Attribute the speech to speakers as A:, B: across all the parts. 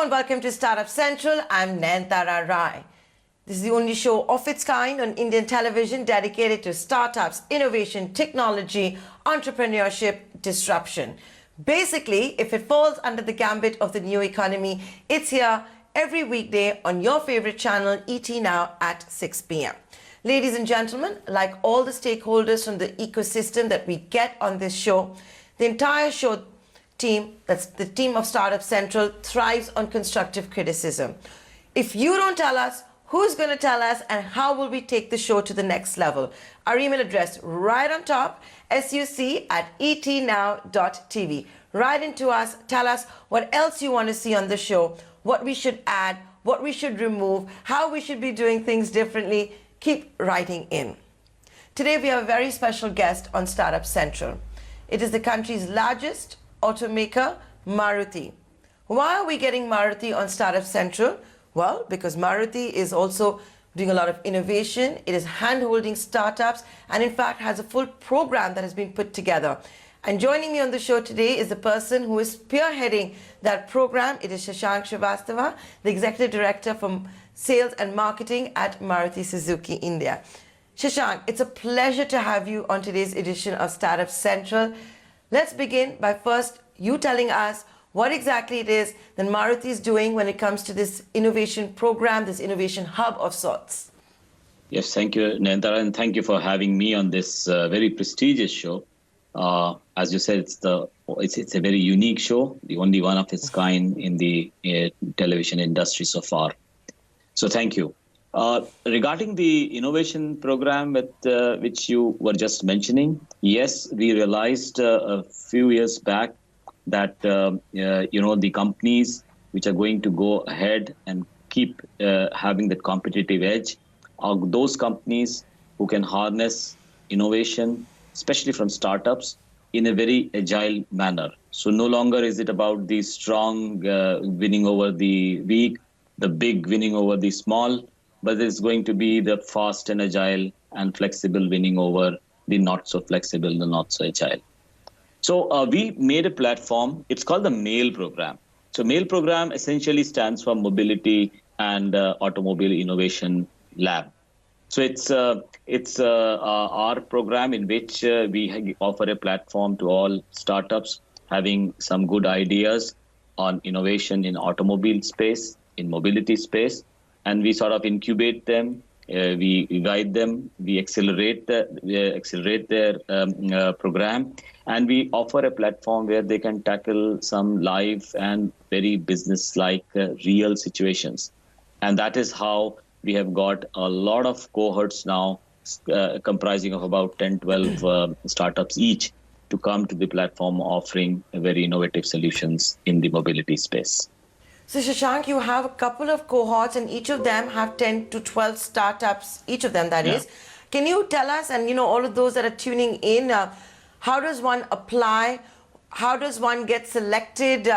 A: and welcome to Startup Central. I'm Nayantara Rai. This is the only show of its kind on Indian television dedicated to startups, innovation, technology, entrepreneurship, disruption. Basically, if it falls under the gambit of the new economy, it's here every weekday on your favorite channel, ET Now at 6 p.m. Ladies and gentlemen, like all the stakeholders from the ecosystem that we get on this show, the entire show team, that's the team of Startup Central, thrives on constructive criticism. If you don't tell us, who's going to tell us, and how will we take the show to the next level? Our email address right on top, suc@etnow.tv. Write into us, tell us what else you want to see on the show, what we should add, what we should remove, how we should be doing things differently. Keep writing in. Today we have a very special guest on Startup Central. It is the country's largest automaker, Maruti. Why are we getting Maruti on Startup Central? Well, because Maruti is also doing a lot of innovation. It is hand-holding startups and in fact has a full program that has been put together. And joining me on the show today is the person who is spearheading that program. It is Shashank Srivastava, the Executive Director for Sales and Marketing at Maruti Suzuki India. Shashank, it's a pleasure to have you on today's edition of Startup Central. Let's begin by first you telling us what exactly it is that Maruti is doing when it comes to this innovation program, this innovation hub of sorts.
B: Yes, thank you, Nayantara, and thank you for having me on this very prestigious show. As you said, it's a very unique show, the only one of its kind in the television industry so far. So thank you. Regarding the innovation program which you were just mentioning, yes, we realized a few years back that the companies which are going to go ahead and keep having that competitive edge are those companies who can harness innovation, especially from startups, in a very agile manner. So no longer is it about the strong winning over the weak, the big winning over the small, but it's going to be the fast and agile and flexible winning over the not so flexible, the not so agile. So we made a platform. It's called the M.A.I.L program. So M.A.I.L program essentially stands for Mobility and Automobile Innovation Lab. So it's our program in which we offer a platform to all startups having some good ideas on innovation in automobile space, in mobility space, and we sort of incubate them. We guide them, we accelerate their program, and we offer a platform where they can tackle some live and very business-like real situations. And that is how we have got a lot of cohorts now, comprising of about 10, 12 startups each, to come to the platform offering very innovative solutions in the mobility space.
A: So Shashank, you have a couple of cohorts and each of them have 10 to 12 startups, each of them that is. Can you tell us, and all of those that are tuning in, how does one apply? How does one get selected?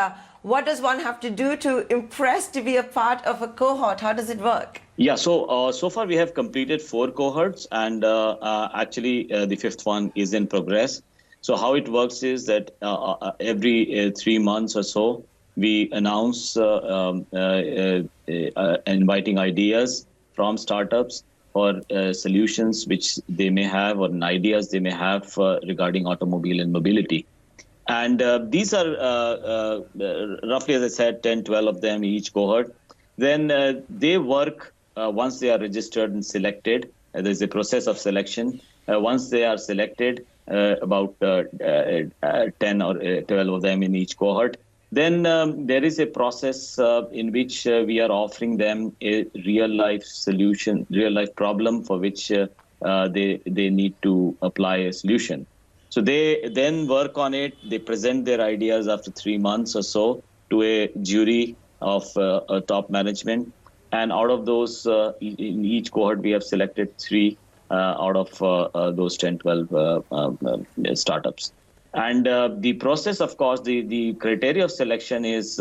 A: What does one have to do to impress to be a part of a cohort? How does it work?
B: Yeah, so far we have completed 4 cohorts, and actually the 5th one is in progress. So how it works is that every 3 months or so, we announce inviting ideas from startups for solutions which they may have, or ideas they may have regarding automobile and mobility. And these are roughly, as I said, 10, 12 of them each cohort. Then they work once they are registered and selected. There's a process of selection. Once they are selected, about 10 or 12 of them in each cohort, then there is a process in which we are offering them a real-life solution, real-life problem for which they need to apply a solution. So they then work on it. They present their ideas after 3 months or so to a jury of top management. And out of those, in each cohort, we have selected 3 out of those 10, 12 startups. And the process, of course, the criteria of selection is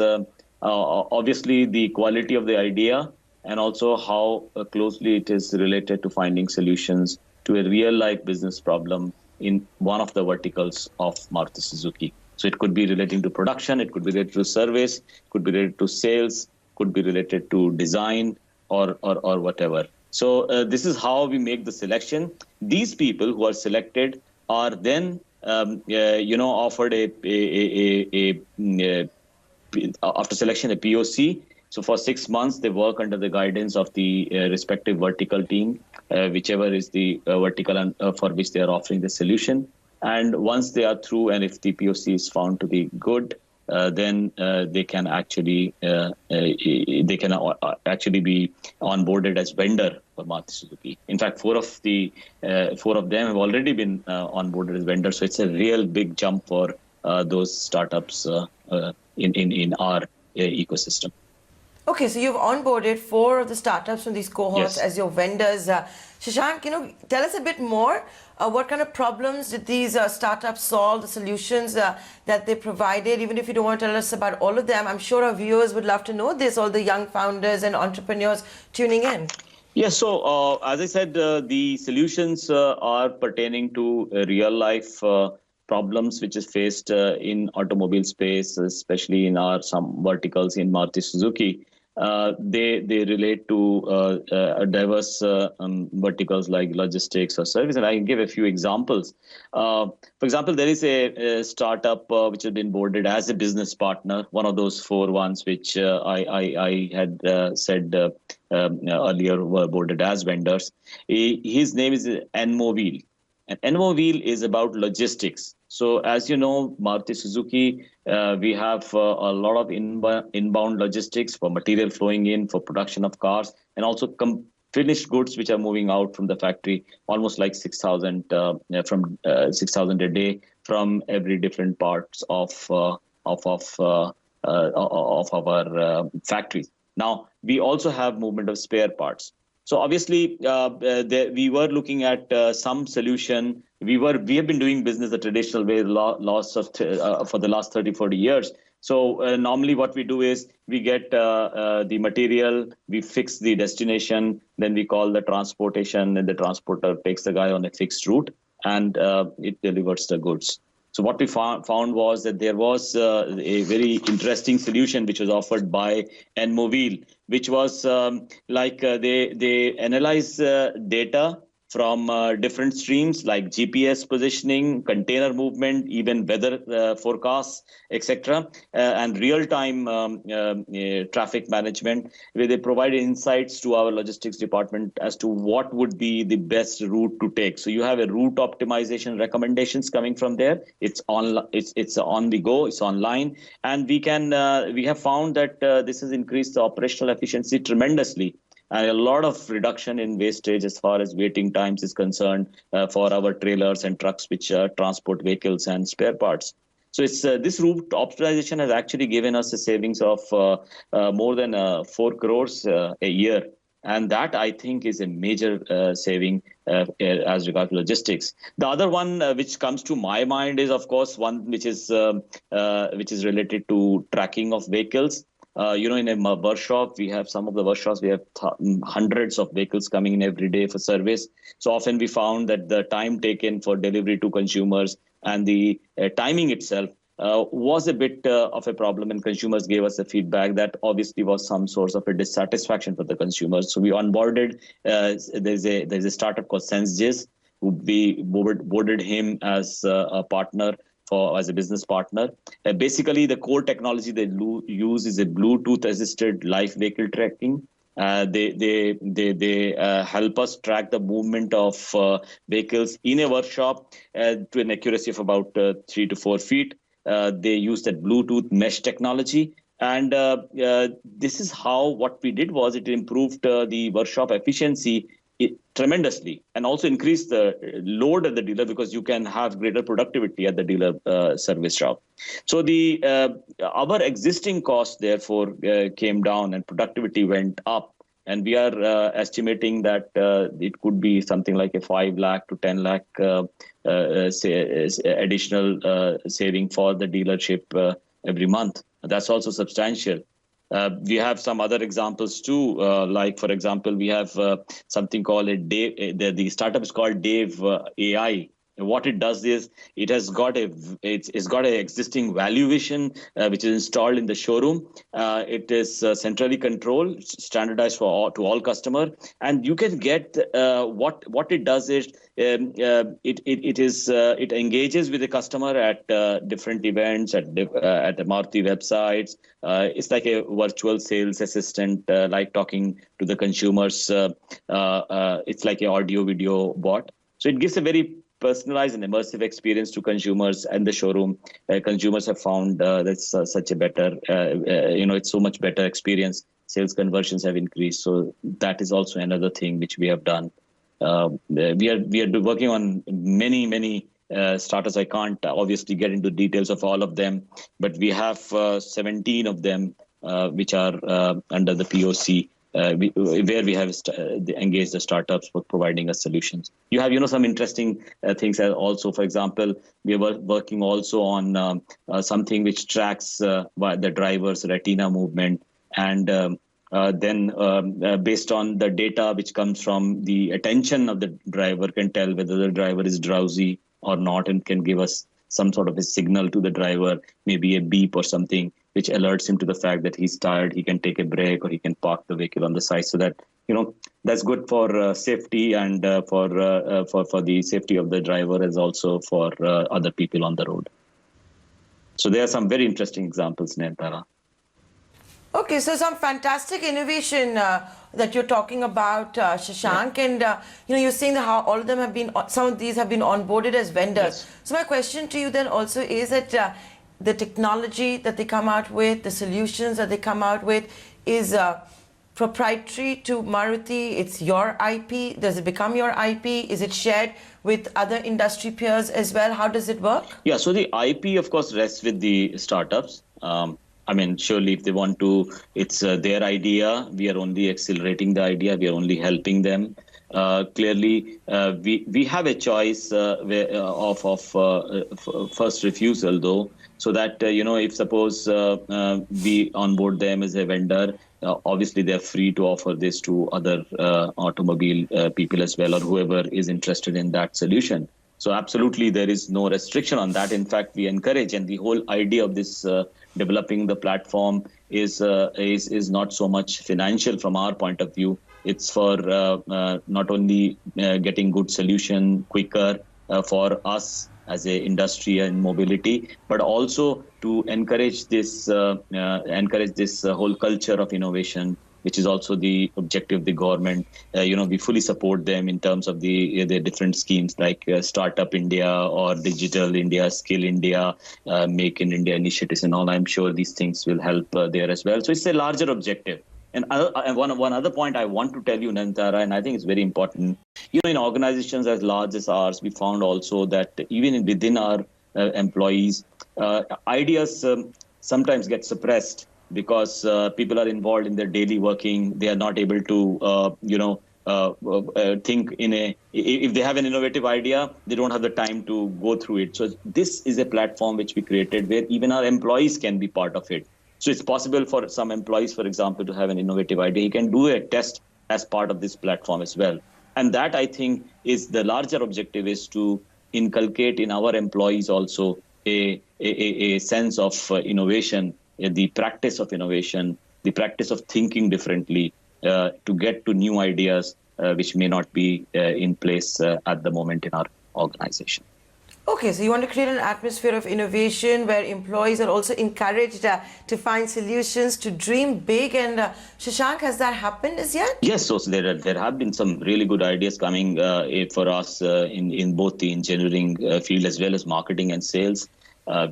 B: obviously the quality of the idea, and also how closely it is related to finding solutions to a real-life business problem in one of the verticals of Maruti Suzuki. So it could be relating to production, it could be related to service, it could be related to sales, could be related to design or whatever. So this is how we make the selection. These people who are selected are then offered after selection a POC. So for 6 months, they work under the guidance of the respective vertical team, whichever is the vertical for which they are offering the solution. And once they are through, and if the POC is found to be good, then they can actually actually be onboarded as vendor for Maruti Suzuki. In fact, four of them have already been onboarded as vendors. So it's a real big jump for those startups in our ecosystem.
A: Okay, so you've onboarded 4 of the startups from these cohorts
B: Yes.
A: as your vendors. Shashank, tell us a bit more. What kind of problems did these startups solve, the solutions that they provided? Even if you don't want to tell us about all of them, I'm sure our viewers would love to know this, all the young founders and entrepreneurs tuning in.
B: Yeah, so as I said, the solutions are pertaining to real life problems which is faced in automobile space, especially in some verticals in Maruti Suzuki. They relate to diverse verticals like logistics or service, and I can give a few examples. For example, there is a startup which has been boarded as a business partner, one of those 4 ones which I had said earlier were boarded as vendors. His name is M.A.I.L. And M.A.I.L is about logistics. So as you know, Maruti Suzuki, we have a lot of inbound logistics for material flowing in, for production of cars, and also finished goods which are moving out from the factory, almost like 6,000 6,000 a day from every different parts of our factories. Now, we also have movement of spare parts. So obviously, we were looking at some solution. We have been doing business the traditional way for the last 30, 40 years. So normally what we do is we get the material, we fix the destination, then we call the transportation, and the transporter takes the guy on a fixed route, and it delivers the goods. So what we found was that there was a very interesting solution which was offered by M.A.I.L, which was they analyze data from different streams like GPS positioning, container movement, even weather forecasts, etc., and real-time traffic management, where they provide insights to our logistics department as to what would be the best route to take. So you have a route optimization recommendations coming from there. It's on the go, it's online, and we have found that this has increased the operational efficiency tremendously, and a lot of reduction in wastage as far as waiting times is concerned for our trailers and trucks which transport vehicles and spare parts. So it's this route optimization has actually given us a savings of more than 4 crores a year. And that, I think, is a major saving as regards logistics. The other one which comes to my mind is, of course, one which is related to tracking of vehicles. In a workshop, we have some of the workshops, we have hundreds of vehicles coming in every day for service. So often we found that the time taken for delivery to consumers and the timing itself was a bit of a problem, and consumers gave us a feedback that obviously was some source of a dissatisfaction for the consumers. So we onboarded, there's a startup called SenseGIS, who we boarded him as a partner as a business partner. Basically, the core technology they use is a Bluetooth-assisted live vehicle tracking. They help us track the movement of vehicles in a workshop to an accuracy of about 3 to 4 feet. They use that Bluetooth mesh technology. And this is how what we did was it improved the workshop efficiency tremendously, and also increase the load at the dealer, because you can have greater productivity at the dealer service shop. So our existing costs therefore came down and productivity went up, and we are estimating that it could be something like a 5 lakh to 10 lakh additional saving for the dealership every month. That's also substantial. We have some other examples too, like, for example, we have something called the startup is called Dave AI. what it does is it's got an existing valuation which is installed in the showroom. It is centrally controlled, standardized to all customer, and you can get what it does is it engages with the customer at different events at the Maruti websites. It's like a virtual sales assistant, like talking to the consumers. It's like an audio video bot. So it gives a very personalized and immersive experience to consumers and the showroom. Consumers have found that's such a better, it's so much better experience. Sales conversions have increased. So that is also another thing which we have done. We are working on many starters. I can't obviously get into details of all of them, but we have 17 of them which are under the POC. Where we have engaged the startups for providing us solutions. You have, some interesting things also. For example, we are working also on something which tracks the driver's retina movement, and then based on the data which comes from the attention of the driver, can tell whether the driver is drowsy or not, and can give us some sort of a signal to the driver, maybe a beep or something, which alerts him to the fact that he's tired, he can take a break, or he can park the vehicle on the side. So that, that's good for safety and for the safety of the driver, as also for other people on the road. So there are some very interesting examples, Nayantara.
A: Okay, so some fantastic innovation that you're talking about, Shashank, yeah. And you're saying that how all of them have been, some of these have been onboarded as vendors. Yes. So my question to you then also is that the technology that they come out with, the solutions that they come out with, is proprietary to Maruti. It's your IP. Does it become your IP? Is it shared with other industry peers as well? How does it work? Yeah,
B: so the IP, of course, rests with the startups. Surely if they want to, it's their idea. We are only accelerating the idea. We are only helping them. Clearly, we have a choice of first refusal, though, so that, if suppose we onboard them as a vendor, obviously they're free to offer this to other automobile people as well, or whoever is interested in that solution. So absolutely, there is no restriction on that. In fact, we encourage, and the whole idea of this developing the platform is not so much financial from our point of view. It's for not only getting good solution quicker for us as a industry and mobility, but also to encourage this whole culture of innovation, which is also the objective of the government. We fully support them in terms of the different schemes like Startup India or Digital India, Skill India, Make in India initiatives and all. I'm sure these things will help there as well. So it's a larger objective. And one other point I want to tell you, Nayantara, and I think it's very important, in organizations as large as ours, we found also that even within our employees, ideas sometimes get suppressed because people are involved in their daily working. They are not able to, think if they have an innovative idea, they don't have the time to go through it. So this is a platform which we created where even our employees can be part of it. So it's possible for some employees, for example, to have an innovative idea. He can do a test as part of this platform as well. And that, I think, is the larger objective, is to inculcate in our employees also a sense of innovation, the practice of innovation, the practice of thinking differently to get to new ideas which may not be in place at the moment in our organization.
A: Okay, so you want to create an atmosphere of innovation where employees are also encouraged to find solutions, to dream big. And Shashank, has that happened as yet?
B: Yes, so there have been some really good ideas coming for us in both the engineering field as well as marketing and sales.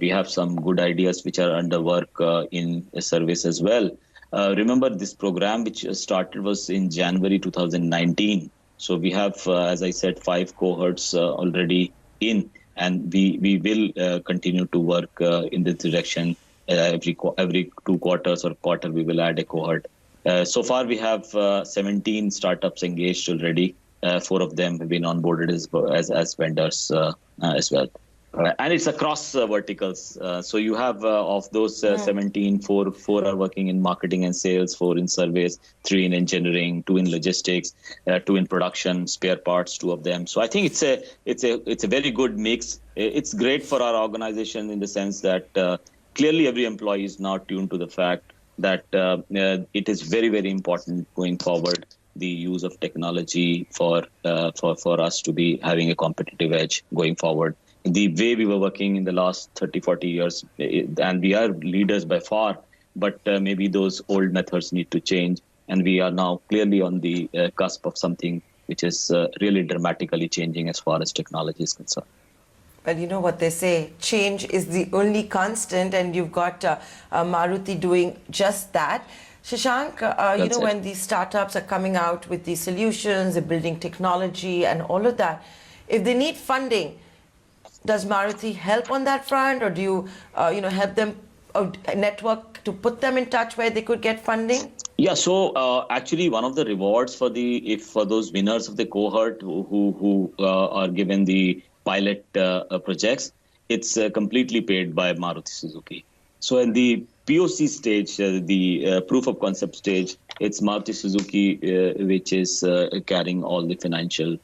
B: We have some good ideas which are under work in service as well. Remember, this program which started was in January 2019. So we have, as I said, 5 cohorts already in. And we will continue to work in this direction. Every 2 quarters or quarter, we will add a cohort. So far, we have 17 startups engaged already. 4 of them have been onboarded as vendors as well. And it's across verticals. So you have of those 17, four are working in marketing and sales, 4 in service, 3 in engineering, 2 in logistics, 2 in production, spare parts, 2 of them. So I think it's a very good mix. It's great for our organization in the sense that clearly every employee is now tuned to the fact that it is very, very important going forward, the use of technology for us to be having a competitive edge going forward. The way we were working in the last 30, 40 years, and we are leaders by far, but maybe those old methods need to change. And we are now clearly on the cusp of something which is really dramatically changing as far as technology is concerned.
A: Well, you know what they say, change is the only constant, and you've got Maruti doing just that. Shashank, you know, when these startups are coming out with these solutions, they're building technology and all of that, if they need funding, does Maruti help on that front, or do you, help them network to put them in touch where they could get funding?
B: Yeah, so actually, one of the rewards for those winners of the cohort who are given the pilot projects, it's completely paid by Maruti Suzuki. So in the POC stage, the proof of concept stage, it's Maruti Suzuki which is carrying all the financial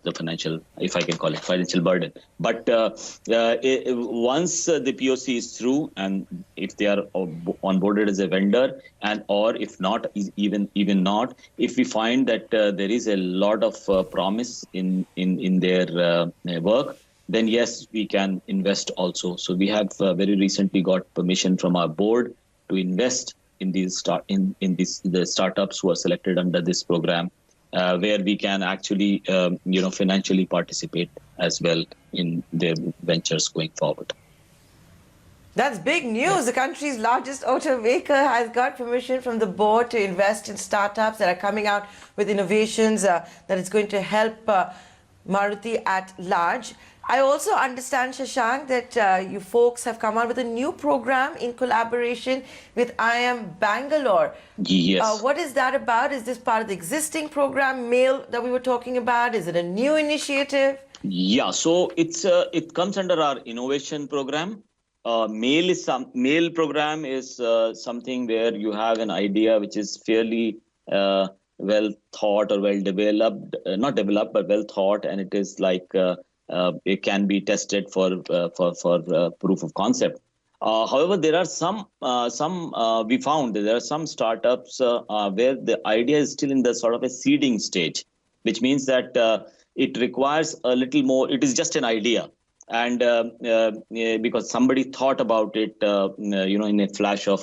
B: the financial, if I can call it, financial burden. But once the POC is through, and if they are onboarded as a vendor, and or if not, even not, if we find that there is a lot of promise in their work, then yes, we can invest also. So we have very recently got permission from our board to invest in these the startups who are selected under this program. Where we can actually, financially participate as well in their ventures going forward.
A: That's big news. The country's largest automaker has got permission from the board to invest in startups that are coming out with innovations that is going to help Maruti at large. I also understand, Shashank, that you folks have come out with a new program in collaboration with M.A.I.L Bangalore.
B: Yes.
A: What is that about? Is this part of the existing program, M.A.I.L, that we were talking about? Is it a new initiative?
B: Yeah, so it comes under our innovation program. M.A.I.L program is something where you have an idea which is fairly well thought or well developed, not developed, but well thought, and it is like it can be tested for proof of concept. However, there are some we found that there are some startups where the idea is still in the sort of a seeding stage, which means that it requires a little more. It is just an idea, and because somebody thought about it, in a flash of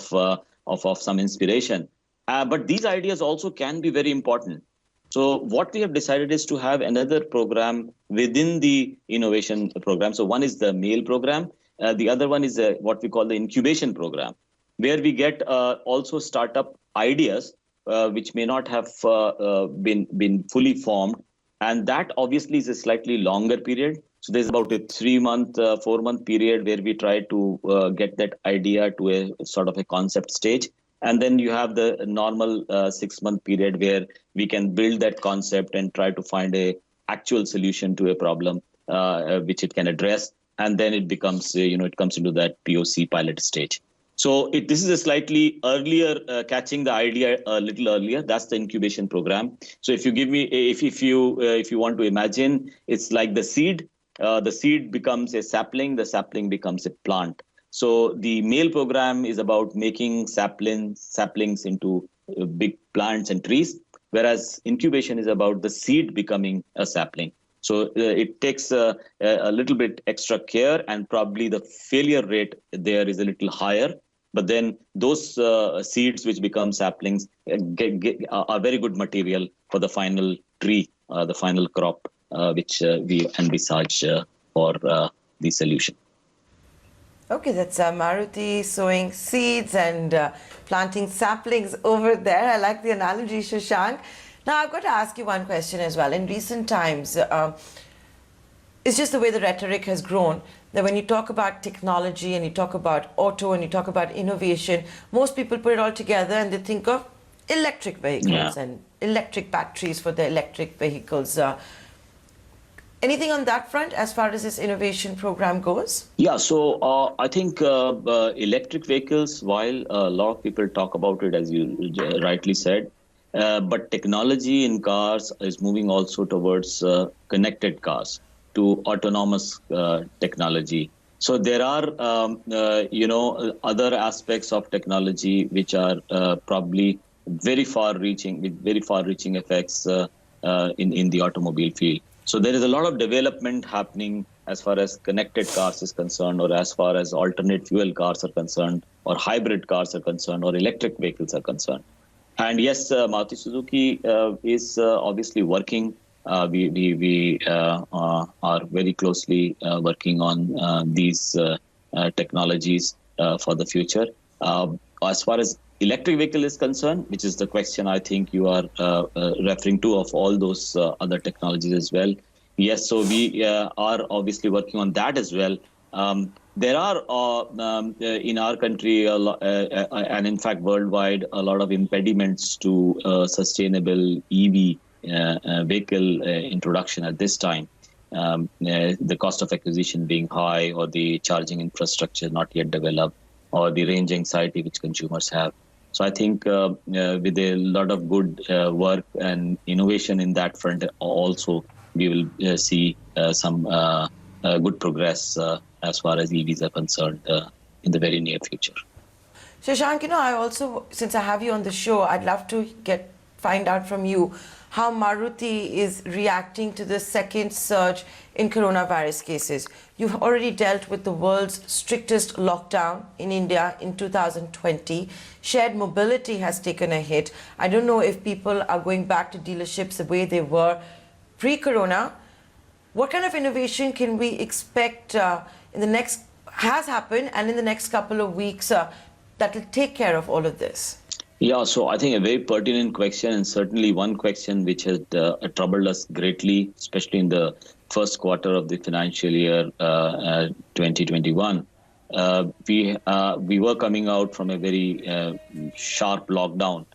B: some inspiration. But these ideas also can be very important. So what we have decided is to have another program within the innovation program. So one is the M.A.I.L program. The other one is what we call the incubation program, where we get also startup ideas which may not have been fully formed. And that obviously is a slightly longer period. So there's about a 3-month, 4-month period where we try to get that idea to a sort of a concept stage. And then you have the normal 6-month period where we can build that concept and try to find a actual solution to a problem which it can address. And then it becomes, it comes into that POC pilot stage. So this is a slightly earlier, catching the idea a little earlier. That's the incubation program. So if you give me, if you want to imagine, it's like the seed. The seed becomes a sapling. The sapling becomes a plant. So the M.A.I.L program is about making saplings into big plants and trees, whereas incubation is about the seed becoming a sapling. So it takes a little bit extra care, and probably the failure rate there is a little higher. But then those seeds which become saplings are very good material for the final tree, the final crop, which we envisage for the solution.
A: Okay, that's Maruti sowing seeds and planting saplings over there. I like the analogy, Shashank. Now, I've got to ask you one question as well. In recent times, it's just the way the rhetoric has grown, that when you talk about technology and you talk about auto and you talk about innovation, most people put it all together and they think of electric vehicles and electric batteries for the electric vehicles. Anything on that front as far as this innovation program goes?
B: Yeah, so I think electric vehicles, while a lot of people talk about it, as you rightly said, but technology in cars is moving also towards connected cars, to autonomous technology. So there are, other aspects of technology which are probably very far-reaching, with very far-reaching effects in the automobile field. So there is a lot of development happening as far as connected cars is concerned, or as far as alternate fuel cars are concerned, or hybrid cars are concerned, or electric vehicles are concerned. And yes, Maruti Suzuki is obviously working. We are very closely working on these technologies for the future. As far as electric vehicle is concerned, which is the question I think you are referring to, of all those other technologies as well. Yes, so we are obviously working on that as well. There are in our country and in fact worldwide a lot of impediments to sustainable EV vehicle introduction at this time. The cost of acquisition being high, or the charging infrastructure not yet developed, or the range anxiety which consumers have. So I think with a lot of good work and innovation in that front also, we will see some good progress as far as EVs are concerned in the very near future.
A: Shashank, I also, since I have you on the show, I'd love to find out from you how Maruti is reacting to the second surge in coronavirus cases. You've already dealt with the world's strictest lockdown in India in 2020. Shared mobility has taken a hit. I don't know if people are going back to dealerships the way they were pre-corona. What kind of innovation can we expect has happened and in the next couple of weeks that will take care of all of this?
B: Yeah, so I think a very pertinent question, and certainly one question which has troubled us greatly, especially in the first quarter of the financial year 2021. We were coming out from a very sharp lockdown,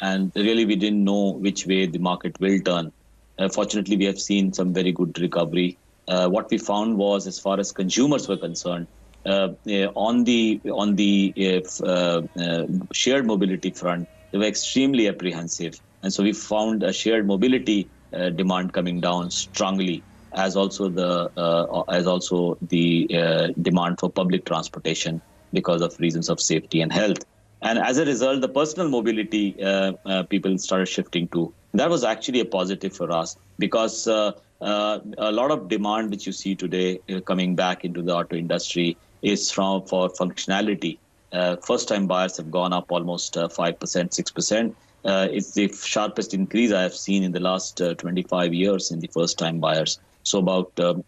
B: and really we didn't know which way the market will turn. Fortunately, we have seen some very good recovery. What we found was, as far as consumers were concerned, on the shared mobility front, they were extremely apprehensive, and so we found a shared mobility demand coming down strongly, as also the demand for public transportation because of reasons of safety and health. And as a result, the personal mobility people started shifting to. That was actually a positive for us, because a lot of demand which you see today coming back into the auto industry is for functionality. First-time buyers have gone up almost 5%, 6%. It's the sharpest increase I have seen in the last 25 years in the first-time buyers. So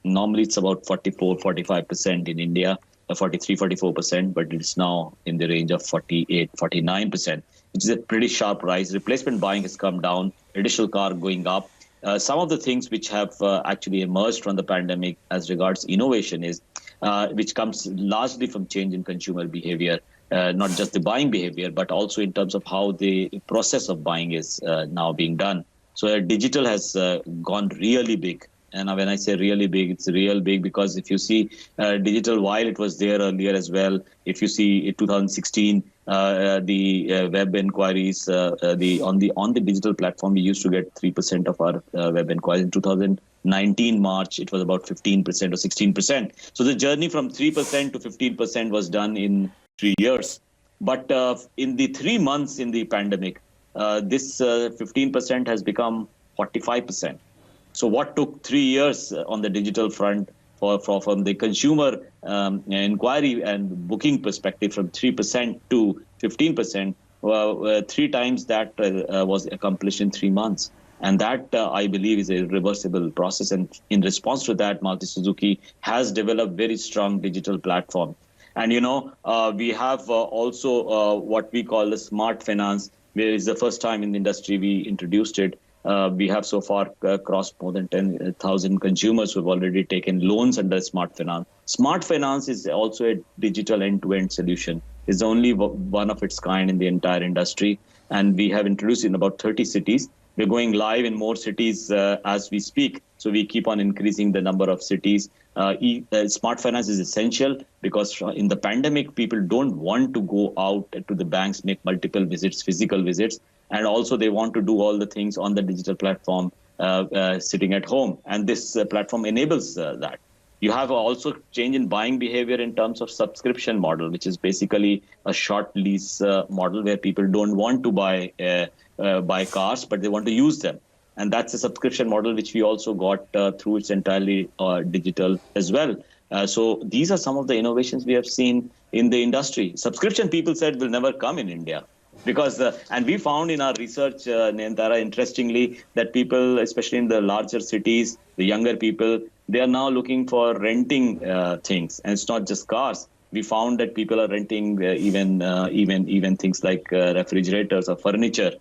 B: normally it's about 44, 45% in India, 43, 44%, but it's now in the range of 48, 49%, which is a pretty sharp rise. Replacement buying has come down, additional car going up. Some of the things which have actually emerged from the pandemic as regards innovation is, which comes largely from change in consumer behavior, not just the buying behavior, but also in terms of how the process of buying is now being done. So digital has gone really big. And when I say really big, it's real big, because if you see digital, while it was there earlier as well, if you see in 2016, the web inquiries, on the digital platform, we used to get 3% of our web inquiries. In 2019 March, it was about 15% or 16%. So the journey from 3% to 15% was done in 3 years. But in the 3 months in the pandemic, this 15% has become 45%. So what took 3 years on the digital front from the consumer inquiry and booking perspective, from 3% to 15%, 3 times that was accomplished in 3 months. And that, I believe, is a reversible process. And in response to that, Maruti Suzuki has developed very strong digital platform. And, we have also what we call the smart finance, where it's the first time in the industry we introduced it. We have so far crossed more than 10,000 consumers who have already taken loans under Smart Finance. Smart Finance is also a digital end-to-end solution. It's only one of its kind in the entire industry. And we have introduced it in about 30 cities. We're going live in more cities as we speak. So we keep on increasing the number of cities. Smart finance is essential because in the pandemic, people don't want to go out to the banks, make multiple visits, physical visits. And also they want to do all the things on the digital platform, sitting at home. And this platform enables that. You have also change in buying behavior in terms of subscription model, which is basically a short lease model where people don't want to buy cars, but they want to use them. And that's a subscription model which we also got through. It's entirely digital as well. So these are some of the innovations we have seen in the industry. Subscription, people said, will never come in India. Because, and we found in our research, Nayantara, interestingly, that people, especially in the larger cities, the younger people, they are now looking for renting things. And it's not just cars. We found that people are renting even things like refrigerators or furniture,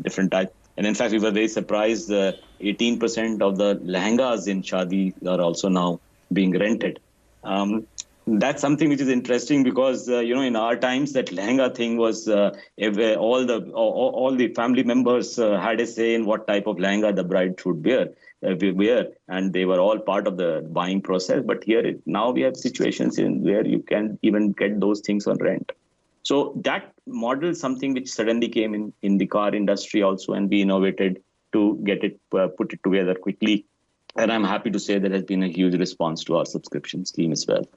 B: different types. And in fact, we were very surprised, 18% of the lehengas in Shadi are also now being rented. That's something which is interesting because, in our times, that lehenga thing was all the family members had a say in what type of lehenga the bride should wear, and they were all part of the buying process. But here, now we have situations where you can even get those things on rent. So that model is something which suddenly came in the car industry also, and we innovated to get it, put it together quickly. And I'm happy to say there has been a huge response to our subscription scheme as well.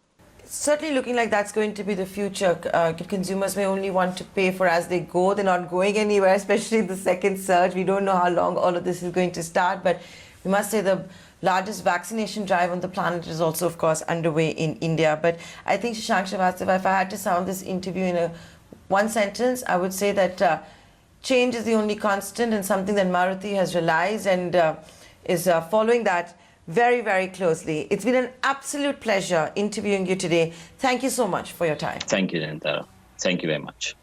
A: Certainly looking like that's going to be the future. Consumers may only want to pay for as they go. They're not going anywhere, especially in the second surge. We don't know how long all of this is going to start, but we must say the largest vaccination drive on the planet is also, of course, underway in India. But I think, Shashank Srivastava, if I had to sound this interview in one sentence, I would say that change is the only constant, and something that Maruti has realized and is following that very, very closely. It's been an absolute pleasure interviewing you today. Thank you so much for your time.
B: Thank you, Nayantara. Thank you very much.